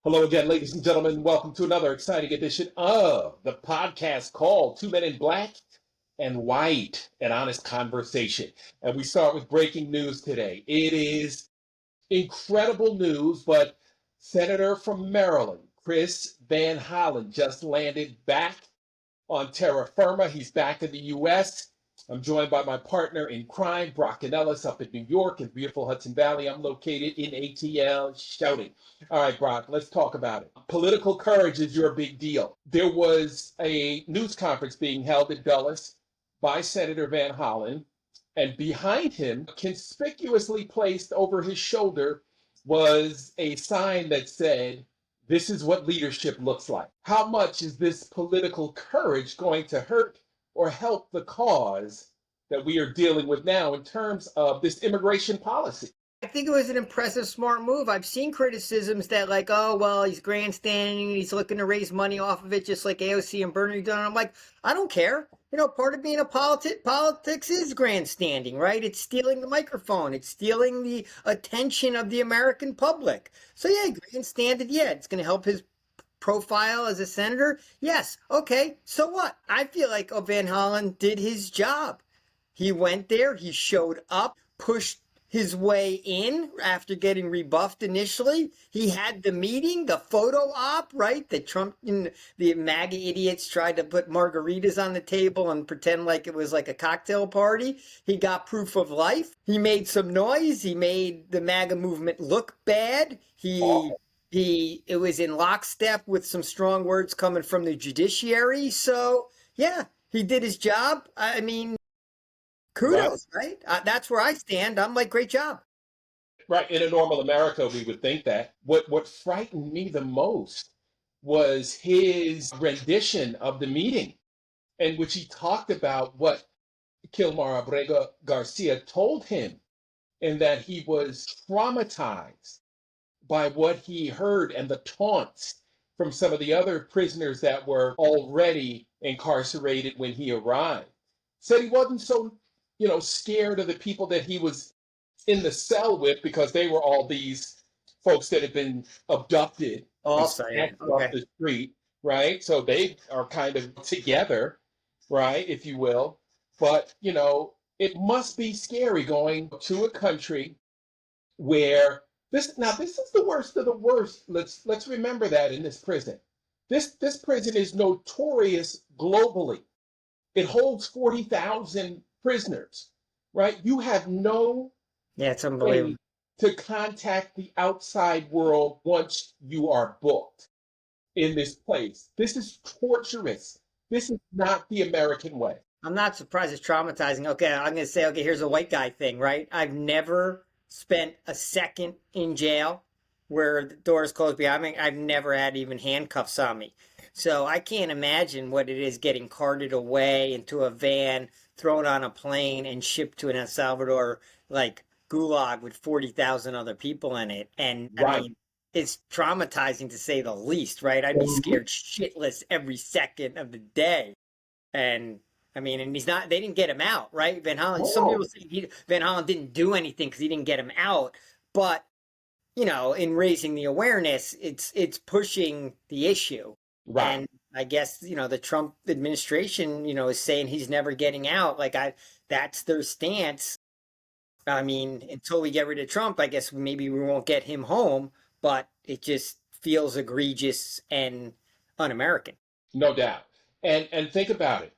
Hello again, ladies and gentlemen. Welcome to another exciting edition of the podcast called Two Men in Black and White, an honest conversation. And we start with breaking news today. It is incredible news, but Senator from Maryland, Chris Van Hollen, just landed back on terra firma. He's back in the U.S. I'm joined by my partner in crime, Brock and Ellis, up in New York in beautiful Hudson Valley. I'm located in ATL, shouting. All right, Brock, let's talk about it. Political courage is your big deal. There was a news conference being held at Dulles by Senator Van Hollen, and behind him, conspicuously placed over his shoulder, was a sign that said, "This is what leadership looks like." How much is this political courage going to hurt or help the cause that we are dealing with now in terms of this immigration policy? I think it was an impressive, smart move. I've seen criticisms that like, oh, well, he's grandstanding, he's looking to raise money off of it, just like AOC and Bernie done. I'm like, I don't care. Part of being a politics is grandstanding, right? It's stealing the microphone. It's stealing the attention of the American public. So yeah, grandstanded, yeah, it's going to help his profile as a senator. Yes, okay, so what? I feel like Van Hollen did his job. He went there, he showed up, pushed his way in after getting rebuffed initially. He had the meeting, the photo op, right? The Trump and the MAGA idiots tried to put margaritas on the table and pretend like it was like a cocktail party. He got proof of life. He made some noise. He made the MAGA movement look bad. It was in lockstep with some strong words coming from the judiciary. So yeah, he did his job. I mean, kudos, right? That's where I stand. I'm like, great job. Right. In a normal America, we would think that. What frightened me the most was his rendition of the meeting, in which he talked about what Kilmar Abrego Garcia told him, and that he was traumatized by what he heard and the taunts from some of the other prisoners that were already incarcerated when he arrived. Said he wasn't so, scared of the people that he was in the cell with, because they were all these folks that had been abducted and Also, yeah. snatched off Okay. the street, right? So they are kind of together, right, if you will. But, it must be scary going to a country where this is the worst of the worst. Let's remember that in this prison. This prison is notorious globally. It holds 40,000 prisoners, right? You have no Yeah, it's way unbelievable. to contact the outside world once you are booked in this place. This is torturous. This is not the American way. I'm not surprised it's traumatizing. Okay, I'm going to say, okay, here's a white guy thing, right? I've never spent a second in jail where the doors closed behind me. I've never had even handcuffs on me. So I can't imagine what it is getting carted away into a van, thrown on a plane, and shipped to an El Salvador, like, gulag with 40,000 other people in it. And I Right. mean, it's traumatizing to say the least, right? I'd be scared shitless every second of the day. And I mean, and they didn't get him out, right? Van Hollen, some Oh, people say Van Hollen didn't do anything because he didn't get him out. But, in raising the awareness, it's pushing the issue. right. And I guess, the Trump administration, is saying he's never getting out. That's their stance. I mean, until we get rid of Trump, I guess maybe we won't get him home, but it just feels egregious and un-American. No doubt. And think about it.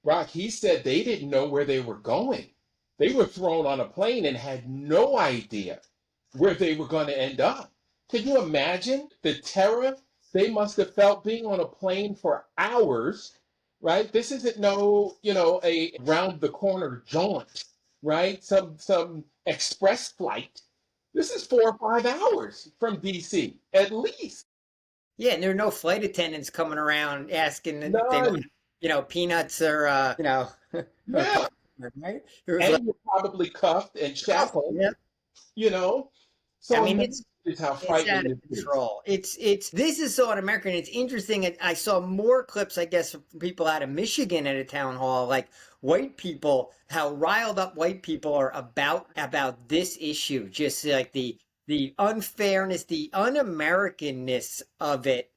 Brock, he said they didn't know where they were going. They were thrown on a plane and had no idea where they were going to end up. Can you imagine the terror they must have felt being on a plane for hours, right? This isn't a round the corner jaunt, right? Some express flight. This is 4 or 5 hours from DC, at least. Yeah, and there are no flight attendants coming around asking if they want, None. peanuts or, or Yeah. popcorn, right? It was like, And you're probably cuffed and oh, shackled, yeah. you know. I So mean, imagine just how it's frightening out of this is. control. This is so un-American. It's interesting. I saw more clips, I guess, from people out of Michigan at a town hall, like white people, how riled up white people are about this issue. Just like the the unfairness, the un-Americanness of it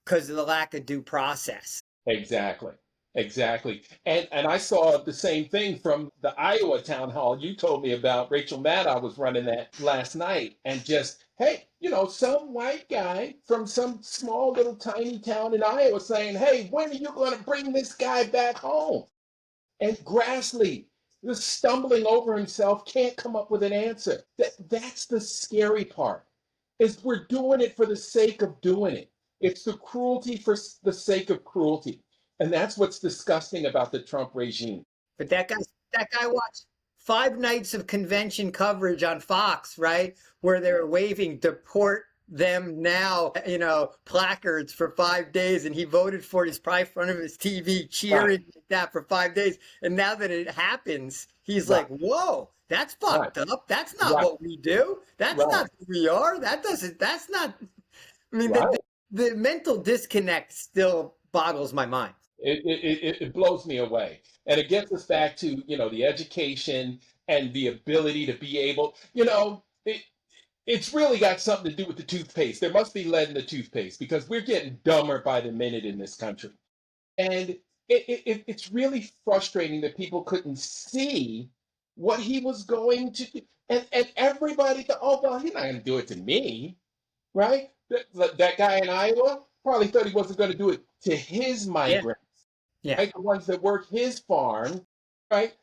because of the lack of due process. Exactly. Exactly. And I saw the same thing from the Iowa town hall you told me about. Rachel Maddow was running that last night. And just, hey, some white guy from some small little tiny town in Iowa saying, hey, when are you going to bring this guy back home? And Grassley was stumbling over himself, can't come up with an answer. That's the scary part, is we're doing it for the sake of doing it. It's the cruelty for the sake of cruelty. And that's what's disgusting about the Trump regime. But that guy watched 5 nights of convention coverage on Fox, right? Where they were waving deport them now, placards for 5 days, and he voted for it. He's probably in front of his TV cheering like that for 5 days. And now that it happens, he's like, whoa, that's fucked up. That's not what we do. That's not who we are. That's not, I mean, the mental disconnect still boggles my mind. It blows me away. And it gets us back to, the education and the ability to be able, it's really got something to do with the toothpaste. There must be lead in the toothpaste because we're getting dumber by the minute in this country. And it's really frustrating that people couldn't see what he was going to do. And everybody thought, oh, well, he's not going to do it to me, right? That guy in Iowa probably thought he wasn't going to do it to his migrants, right? The ones that work his farm, right?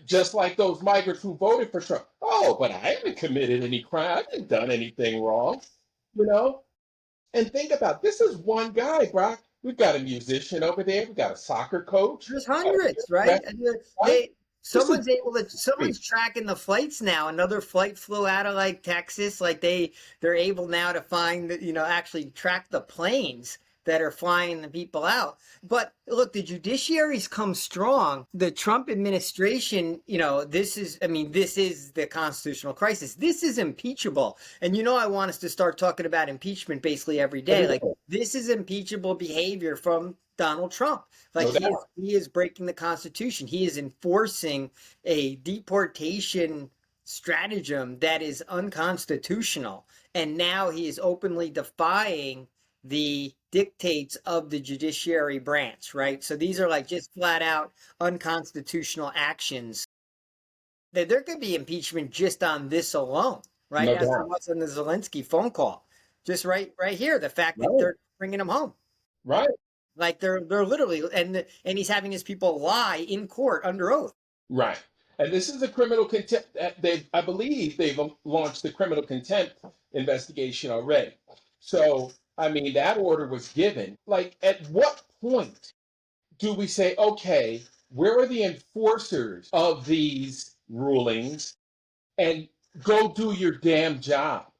Just like those migrants who voted for Trump. Oh, but I haven't committed any crime. I haven't done anything wrong, And think about this is one guy, Brock. We've got a musician over there. We've got a soccer coach. There's hundreds, right? Someone's tracking the flights now. Another flight flew out of like Texas. Like they're able now to find that, actually track the planes that are flying the people out. But look, the judiciary's come strong. The Trump administration, this is the constitutional crisis. This is impeachable. And I want us to start talking about impeachment basically every day. Like this is impeachable behavior from Donald Trump. Like he is breaking the Constitution. He is enforcing a deportation stratagem that is unconstitutional. And now he is openly defying the dictates of the judiciary branch, right? So these are like just flat out unconstitutional actions. There could be impeachment just on this alone, right? As there was on the Zelensky phone call. Just right here, the fact that they're bringing him home. Right. Like they're literally, and he's having his people lie in court under oath. Right. And this is a criminal contempt. I believe they've launched the criminal contempt investigation already. So, that order was given. Like, at what point do we say, okay, where are the enforcers of these rulings? And go do your damn job.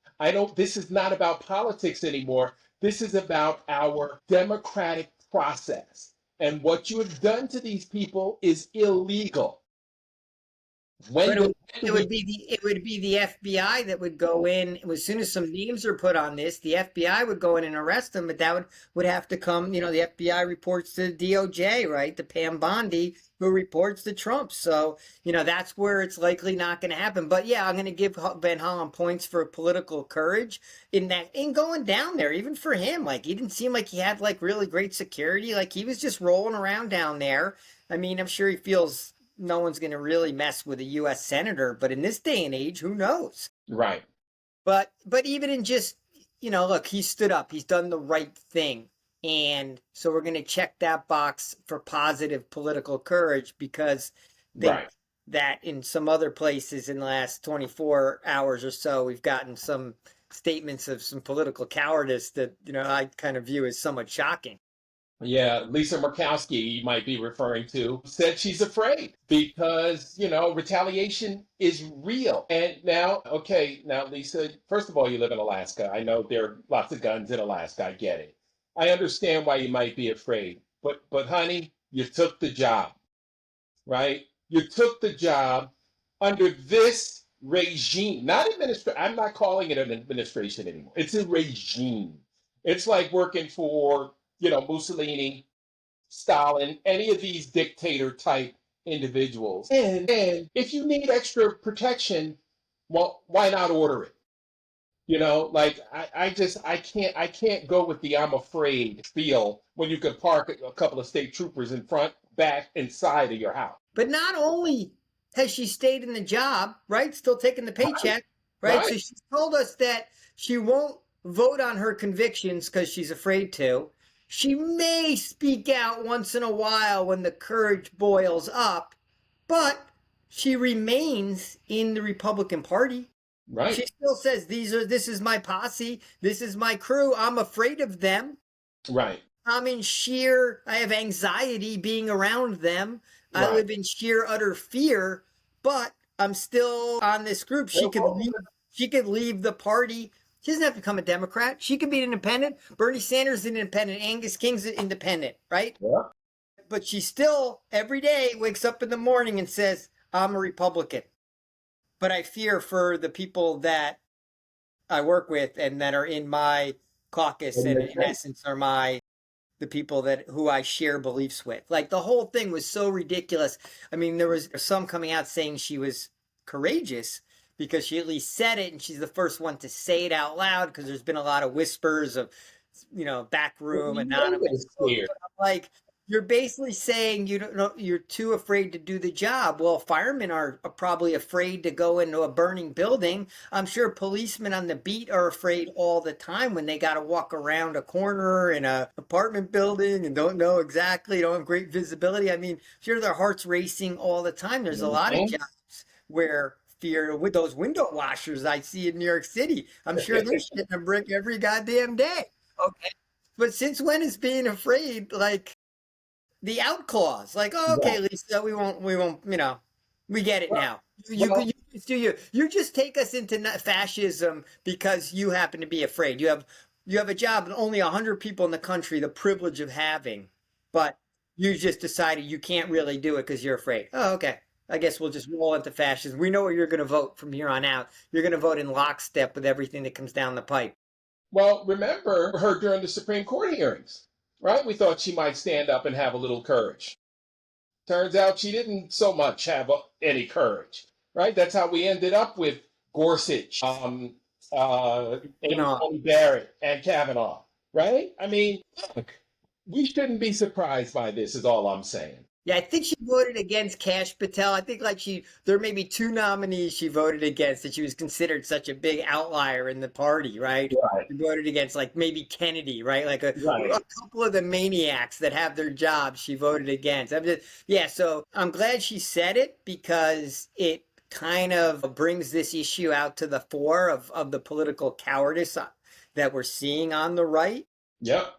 This is not about politics anymore. This is about our democratic process. And what you have done to these people is illegal. It would be the FBI that would go in as soon as some names are put on this. The FBI would go in and arrest them, but that would have to come. The FBI reports to the DOJ, right? The Pam Bondi who reports to Trump. So that's where it's likely not going to happen. But yeah, I'm going to give Van Hollen points for political courage in going down there. Even for him, like he didn't seem like he had like really great security. Like he was just rolling around down there. I'm sure he feels no one's going to really mess with a U.S. senator, but in this day and age, who knows? Right. But even in just, look, he stood up. He's done the right thing. And so we're going to check that box for positive political courage because that in some other places in the last 24 hours or so, we've gotten some statements of some political cowardice that, I kind of view as somewhat shocking. Yeah, Lisa Murkowski, you might be referring to, said she's afraid because, retaliation is real. And now, Lisa, first of all, you live in Alaska. I know there are lots of guns in Alaska. I get it. I understand why you might be afraid. But honey, you took the job, right? You took the job under this regime, not administration. I'm not calling it an administration anymore. It's a regime. It's like working for Mussolini, Stalin, any of these dictator type individuals. And if you need extra protection, well, why not order it? Like I can't go with the I'm afraid feel when you can park a couple of state troopers in front, back, inside of your house. But not only has she stayed in the job, right, still taking the Right. paycheck, right? Right. So she told us that she won't vote on her convictions because she's afraid to. She may speak out once in a while when the courage boils up, but she remains in the Republican Party. She Right. still says this is my posse, this is my crew. I'm afraid of them. Right. I have anxiety being around them. I Right. live in sheer utter fear, but I'm still on this group. Well, She could leave the party. She doesn't have to become a Democrat. She could be an independent. Bernie Sanders is an independent. Angus King's an independent, right? yeah. But she still every day wakes up in the morning and says, I'm a Republican. But I fear for the people that I work with and that are in my caucus and in essence are the people that who I share beliefs with. Like the whole thing was so ridiculous. I mean, there was some coming out saying she was courageous because she at least said it and she's the first one to say it out loud because there's been a lot of whispers of, back room You know they're anonymous. scared. But I'm like, you're basically saying you don't know you're too afraid to do the job. Well, firemen are probably afraid to go into a burning building. I'm sure policemen on the beat are afraid all the time when they got to walk around a corner in a apartment building and don't know exactly, don't have great visibility. I mean, sure their hearts racing all the time. There's a lot of Mhm. jobs where fear with those window washers I see in New York City. I'm sure they're shitting a brick every goddamn day. Okay. But since when is being afraid like the out clause? Like, oh, okay, Right. Lisa, we won't, we get it Well, now. well, You just take us into fascism because you happen to be afraid. You have a job that only 100 people in the country the privilege of having, but you just decided you can't really do it because you're afraid. Oh, okay. I guess we'll just roll into fascism. We know where you're going to vote from here on out. You're going to vote in lockstep with everything that comes down the pipe. well, remember her during the Supreme Court hearings, right? We thought she might stand up and have a little courage. Turns out she didn't so much have any courage, right? That's how we ended up with Gorsuch, You Amy know, Coney Barrett, and Kavanaugh, right? I mean, look, we shouldn't be surprised by this, is all I'm saying. yeah, I think she voted against Cash Patel. I think there may be two nominees she voted against that she was considered such a big outlier in the party, right? Right, She voted against like maybe Kennedy, right? Like a right. couple of the maniacs that have their jobs she voted against. Yeah, so I'm glad she said it because it kind of brings this issue out to the fore of the political cowardice that we're seeing on the right. Yep.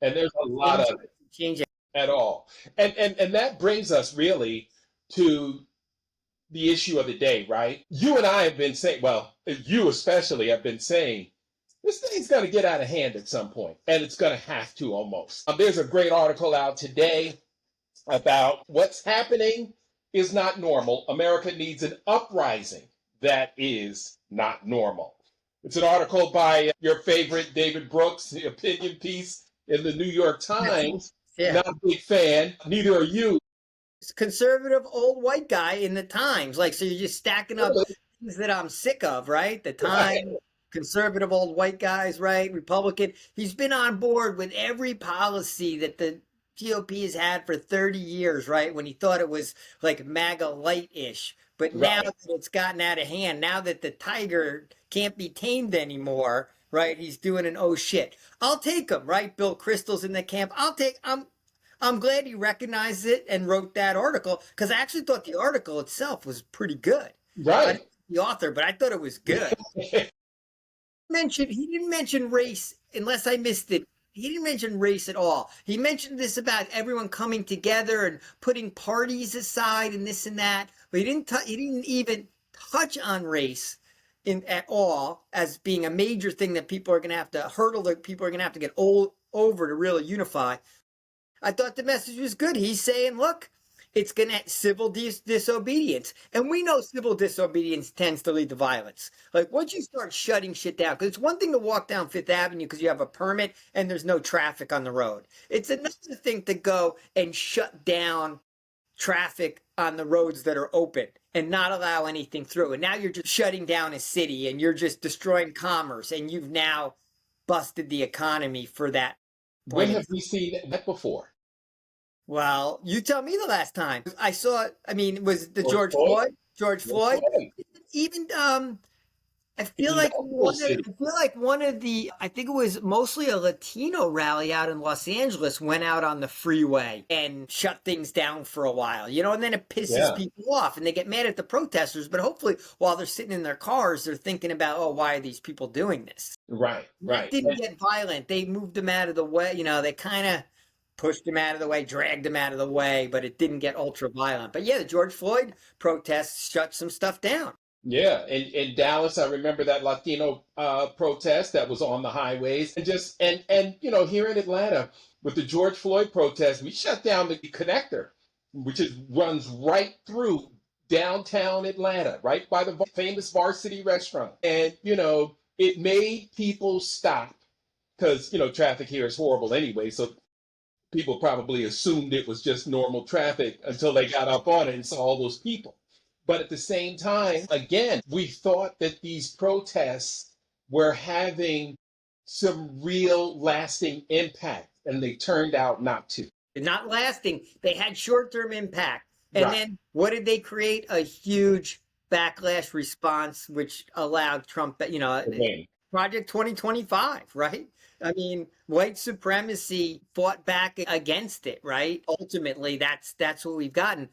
And there's a lot Change of it change it. at all. And that brings us really to the issue of the day, right? You and I have been saying, well, you especially have been saying, this thing's going to get out of hand at some point, and it's going to have to almost. There's a great article out today about what's happening is not normal. America needs an uprising that is not normal. It's an article by your favorite David Brooks, the opinion piece in the New York Times. Yeah. Not a big fan, neither are you. Conservative old white guy in the Times. Like, so you're just stacking up Really? things that I'm sick of, right? The Right, Times, conservative old white guys, right? Republican. He's been on board with every policy that the GOP has had for 30 years, right? When he thought it was like MAGA light-ish. But now right, that it's gotten out of hand, now that the tiger can't be tamed anymore, right? He's doing an oh shit. I'll take him, right? Bill Kristol's in the camp. I'm glad he recognized it and wrote that article because I actually thought the article itself was pretty good. I right. didn't know the author, but I thought it was good. He didn't mention race unless I missed it. He didn't mention race at all. He mentioned this about everyone coming together and putting parties aside and this and that, but he didn't even touch on race at all as being a major thing that people are going to have to hurdle that people are going to have to get over to really unify. I thought the message was good. He's saying, look, it's going to civil disobedience. And we know civil disobedience tends to lead to violence. Like once you start shutting shit down, because it's one thing to walk down Fifth Avenue because you have a permit and there's no traffic on the road. It's another thing to go and shut down traffic on the roads that are open and not allow anything through. And now you're just shutting down a city and you're just destroying commerce and you've now busted the economy for that When point. have we seen that before? Well, you tell me the last time I saw it. I mean, was the George George Floyd? Floyd? George George Floyd? Floyd. Even I feel In like multiple cities. one of the I think it was mostly a Latino rally out in Los Angeles went out on the freeway and shut things down for a while, and then it pisses Yeah. people off and they get mad at the protesters, but hopefully while they're sitting in their cars, they're thinking about, oh, why are these people doing this? Right. It Right. didn't get violent. They moved them out of the way, they kind of pushed him out of the way, dragged him out of the way, but it didn't get ultra violent. But yeah, the George Floyd protests shut some stuff down. Yeah, in Dallas, I remember that Latino protest that was on the highways, and just and here in Atlanta with the George Floyd protest, we shut down the connector, which runs right through downtown Atlanta, right by the famous Varsity restaurant, and it made people stop because traffic here is horrible anyway, so people probably assumed it was just normal traffic until they got up on it and saw all those people. But at the same time, again, we thought that these protests were having some real lasting impact, and they turned out not to. Not lasting. They had short-term impact. And Right. then what did they create? A huge backlash response, which allowed Trump, Again. Project 2025, right? I mean, white supremacy fought back against it, right? Ultimately, that's what we've gotten.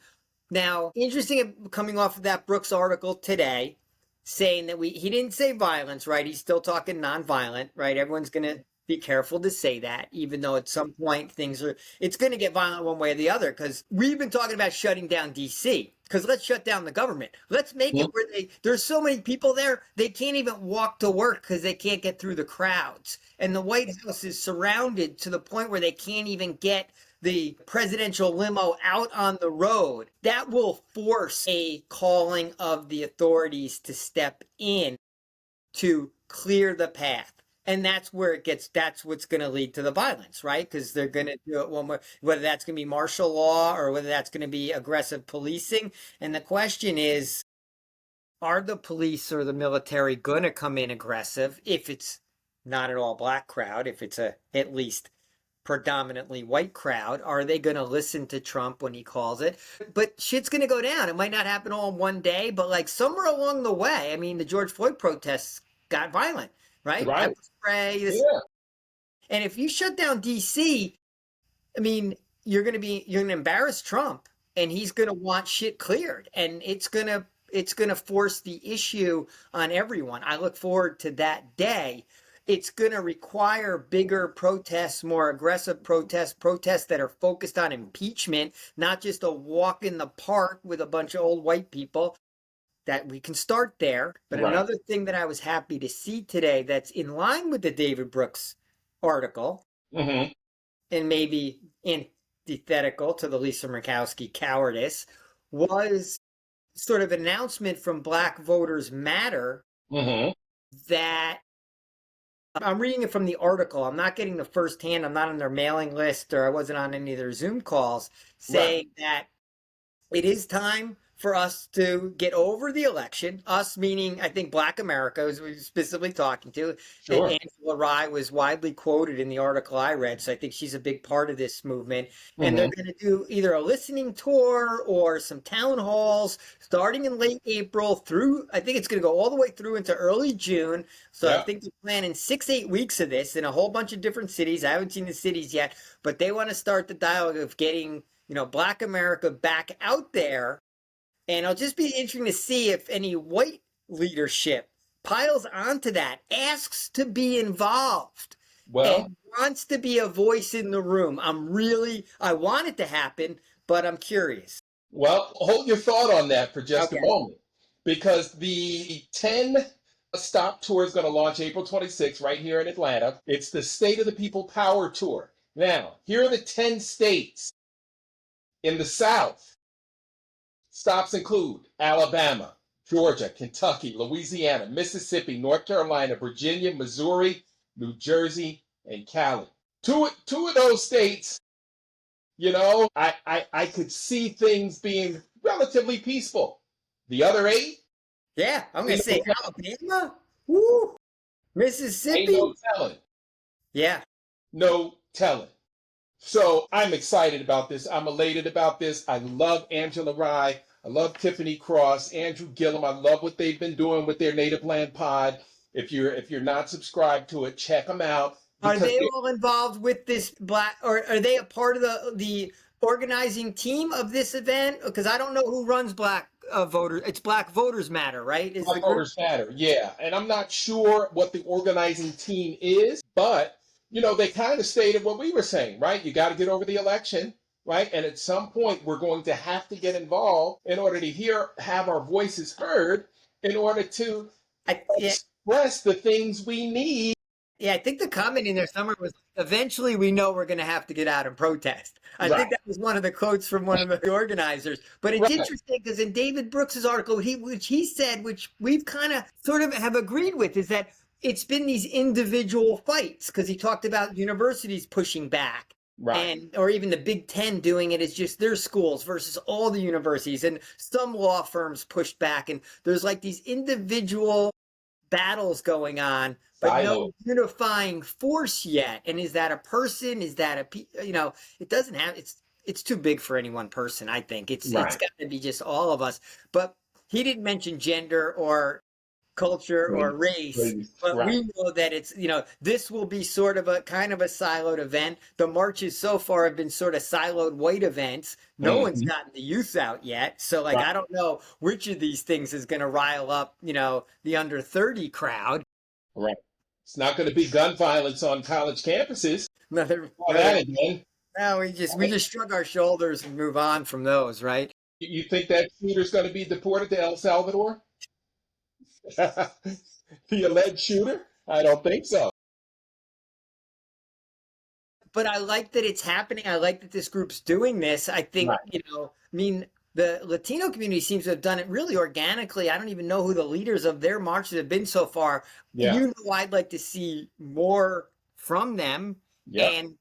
Now, interesting coming off of that Brooks article today, saying that he didn't say violence, right? He's still talking nonviolent, right? Everyone's going to be careful to say that, even though at some point it's going to get violent one way or the other, because we've been talking about shutting down DC. Because let's shut down the government. Let's make it where there's so many people there, they can't even walk to work because they can't get through the crowds. And the White House is surrounded to the point where they can't even get the presidential limo out on the road. That will force a calling of the authorities to step in to clear the path. And that's what's going to lead to the violence, right? Because they're going to do it one way, whether that's going to be martial law or whether that's going to be aggressive policing. And the question is, are the police or the military going to come in aggressive if it's not an all black crowd, if it's at least predominantly white crowd? Are they going to listen to Trump when he calls it? But shit's going to go down. It might not happen all in one day, but like somewhere along the way, I mean, the George Floyd protests got violent, right? Right. Spray, Yeah. and if you shut down DC, I mean, you're going to embarrass Trump, and he's going to want shit cleared, and it's going to force the issue on everyone. I look forward to that day. It's going to require bigger protests, more aggressive protests that are focused on impeachment, not just a walk in the park with a bunch of old white people. That we can start there. But Right. Another thing that I was happy to see today that's in line with the David Brooks article, Mm-hmm. and maybe antithetical to the Lisa Murkowski cowardice, was sort of an announcement from Black Voters Matter Mm-hmm. that I'm reading it from the article. I'm not getting the firsthand. I'm not on their mailing list, or I wasn't on any of their Zoom calls, saying that it is time for us to get over the election. Us meaning, I think, Black America, as we were specifically talking to. Sure. Angela Rye was widely quoted in the article I read, so I think she's a big part of this movement. And they're going to do either a listening tour or some town halls starting in late April through, I think it's going to go all the way through into early June. So Yeah. I think they're planning 6-8 weeks of this in a whole bunch of different cities. I haven't seen the cities yet, but they want to start the dialogue of getting Black America back out there. And it'll just be interesting to see if any white leadership piles onto that, asks to be involved, Well, and wants to be a voice in the room. I want it to happen, but I'm curious. well, hold your thought on that for just Okay. a moment, because the 10 stop tour is going to launch April 26th right here in Atlanta. It's the State of the People Power Tour. Now, here are the 10 states in the South. Stops include Alabama, Georgia, Kentucky, Louisiana, Mississippi, North Carolina, Virginia, Missouri, New Jersey, and Cali. Two of those states, I could see things being relatively peaceful. The other 8, Yeah, I'm gonna ain't say no, Alabama, woo, ain't Mississippi. no telling. Yeah, No telling. So I'm excited about this. I'm elated about this. I love Angela Rye. I love Tiffany Cross, Andrew Gillum. I love what they've been doing with their Native Land Pod. If you're not subscribed to it, check them out are because they all involved with this black, or are they a part of the organizing team of this event? Because I don't know who runs Black Voters. It's Black Voters Matter, right? Is the Black group? Voters Matter. Yeah, and I'm not sure what the organizing team is, but they kind of stated what we were saying, right? You got to get over the election, right? And at some point, we're going to have to get involved in order to have our voices heard, in order to Yeah, express the things we need. yeah. I think the comment in there somewhere was, "Eventually, we know we're going to have to get out and protest." I think Right, that was one of the quotes from one of the organizers. But it's right, interesting because in David Brooks's article, which he said, which we've kind of sort of have agreed with, is that it's been these individual fights, because he talked about universities pushing back, right. and or even the Big Ten doing it as just their schools versus all the universities, and some law firms pushed back, and there's like these individual battles going on, but Silo. no unifying force yet. And is that a person? Is that it doesn't have, it's too big for any one person. I think it's Right. got to be just all of us. But he didn't mention gender or culture or race, but Right. we know that it's, this will be sort of a kind of a siloed event. The marches so far have been sort of siloed white events. No one's Mhm. gotten the youth out yet. So like, Right. I don't know which of these things is going to rile up, the under 30 crowd. Right. It's not going to be gun violence on college campuses. Another, All that again. no, we just shrug our shoulders and move on from those, right? You think that shooter's going to be deported to El Salvador? The alleged shooter? I don't think so. But I like that it's happening. I like that this group's doing this. I think, Right. I mean, the Latino community seems to have done it really organically. I don't even know who the leaders of their marches have been so far. Yeah. I'd like to see more from them. Yep. And,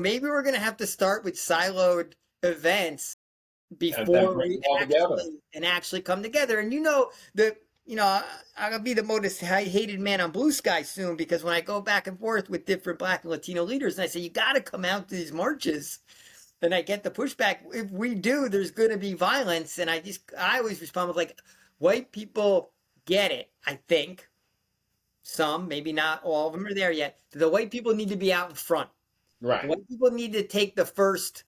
maybe we're going to have to start with siloed events And then before bring we it all together. actually come together. And I'm gonna be the most hated man on Blue Sky soon, because when I go back and forth with different Black and Latino leaders, and I say you got to come out to these marches, and I get the pushback. If we do, there's going to be violence, and I always respond with like, white people get it. I think some, maybe not all of them are there yet. The white people need to be out in front. Right. White people need to take the first,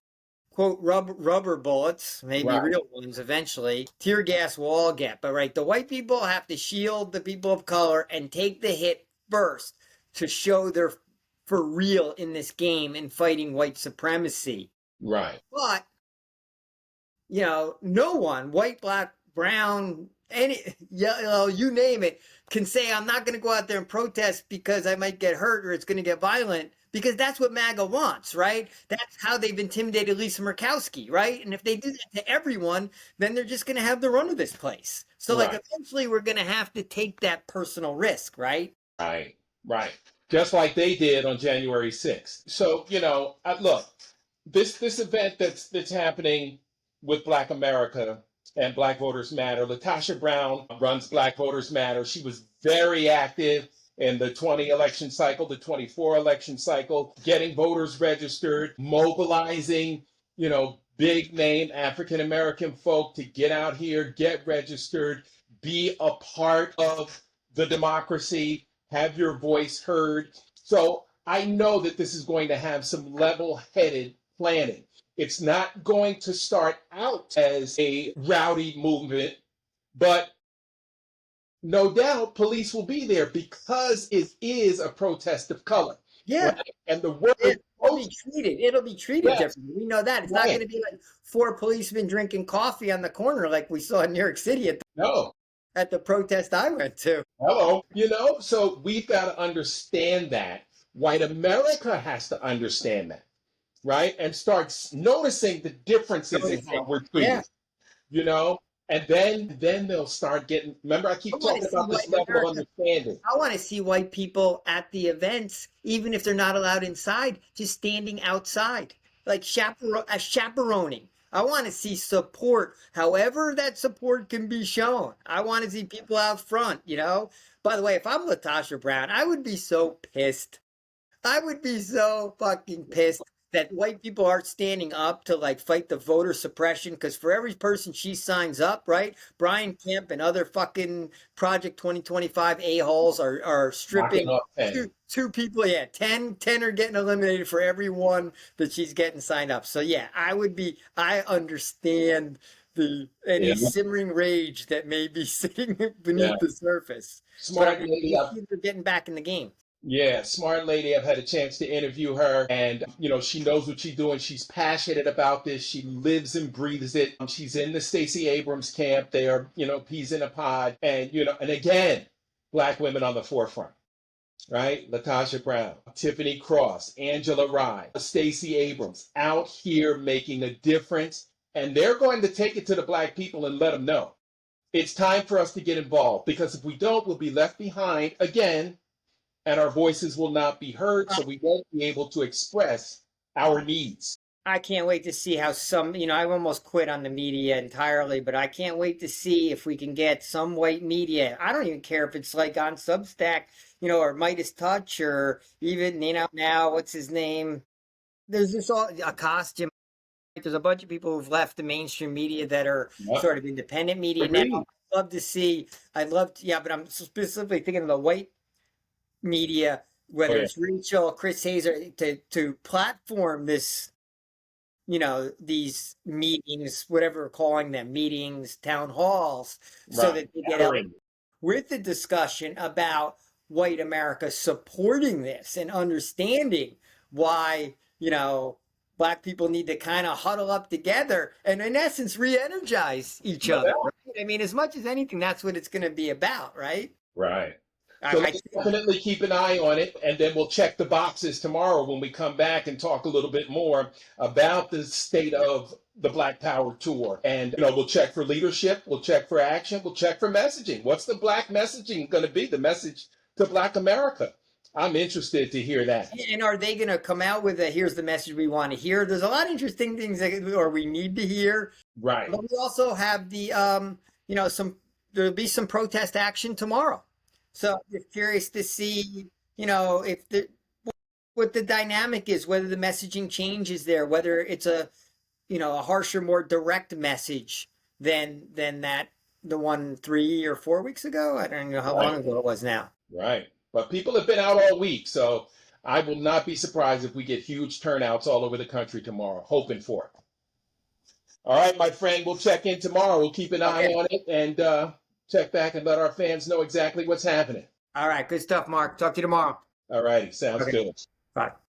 quote, rubber bullets, maybe Right. real ones eventually. Tear gas we'll all get. But right, the white people have to shield the people of color and take the hit first to show they're for real in this game and fighting white supremacy. Right. But, no one, white, black, brown, you name it, can say I'm not going to go out there and protest because I might get hurt or it's going to get violent, because that's what MAGA wants, right? That's how they've intimidated Lisa Murkowski, right? And if they do that to everyone, then they're just going to have the run of this place. So like, Right. eventually we're going to have to take that personal risk, right? Right. Right. Just like they did on January 6th. So, look, this event that's happening with Black America and Black Voters Matter. Latasha Brown runs Black Voters Matter. She was very active in the 20 election cycle, the 24 election cycle, getting voters registered, mobilizing, big name African American folk to get out here, get registered, be a part of the democracy, have your voice heard. So I know that this is going to have some level-headed planning. It's not going to start out as a rowdy movement, but no doubt police will be there because it is a protest of color. Yeah. Right? And the word It'll be treated yes, differently. We know that. It's not right. going to be like 4 policemen drinking coffee on the corner like we saw in New York City No. at the protest I went to. Hello. So we've got to understand that. White America has to understand that, right? And start noticing the differences in how we're treated, Yeah. And then they'll start getting. Remember, I keep talking about this level of understanding. I want to see white people at the events, even if they're not allowed inside, just standing outside, like chaperoning. I want to see support, however that support can be shown. I want to see people out front, you know? By the way, if I'm Latasha Brown, I would be so pissed. I would be so fucking pissed that white people aren't standing up to like fight the voter suppression because for every person she signs up, right? Brian Kemp and other fucking Project 2025 a-holes are Knocking stripping off 10. two people. Yeah, 10 are getting eliminated for every one that she's getting signed up. So yeah, I understand any Yeah. simmering rage that may be sitting Yeah. beneath the surface. Smart But lady. they're getting back in the game. Yeah, smart lady. I've had a chance to interview her, and she knows what she's doing. She's passionate about this. She lives and breathes it. She's in the Stacey Abrams camp. They are, peas in a pod, and again, black women on the forefront, right? Latasha Brown, Tiffany Cross, Angela Rye, Stacey Abrams, out here making a difference, and they're going to take it to the black people and let them know it's time for us to get involved, because if we don't, we'll be left behind again and our voices will not be heard, so we won't be able to express our needs. I can't wait to see how I've almost quit on the media entirely, but I can't wait to see if we can get some white media. I don't even care if it's like on Substack, or Midas Touch, or even, now, what's his name? There's a costume. There's a bunch of people who've left the mainstream media that are sort of independent media now. I'd love to see, but I'm specifically thinking of the white media, whether it's Rachel, Chris Hazer, to platform this, these meetings, whatever we're calling them, meetings, town halls, so that they get out with the discussion about white America supporting this and understanding why, black people need to kind of huddle up together and, in essence, re-energize each other. Right? I mean, as much as anything, that's what it's going to be about, right? Right. So let's definitely keep an eye on it, and then we'll check the boxes tomorrow when we come back and talk a little bit more about the state of the Black Power Tour. And, we'll check for leadership, we'll check for action, we'll check for messaging. What's the black messaging going to be, the message to Black America? I'm interested to hear that. And are they going to come out with here's the message we want to hear? There's a lot of interesting things or we need to hear. Right. But we also have the, there'll be some protest action tomorrow. So I'm just curious to see, what the dynamic is, whether the messaging changes there, whether it's a harsher, more direct message than the one 3 or 4 weeks ago. I don't know how long ago it was now. Right. But people have been out all week, so I will not be surprised if we get huge turnouts all over the country tomorrow, hoping for it. All right, my friend, we'll check in tomorrow. We'll keep an eye on it and check back and let our fans know exactly what's happening. All right. Good stuff, Mark. Talk to you tomorrow. All righty. Sounds good. Bye.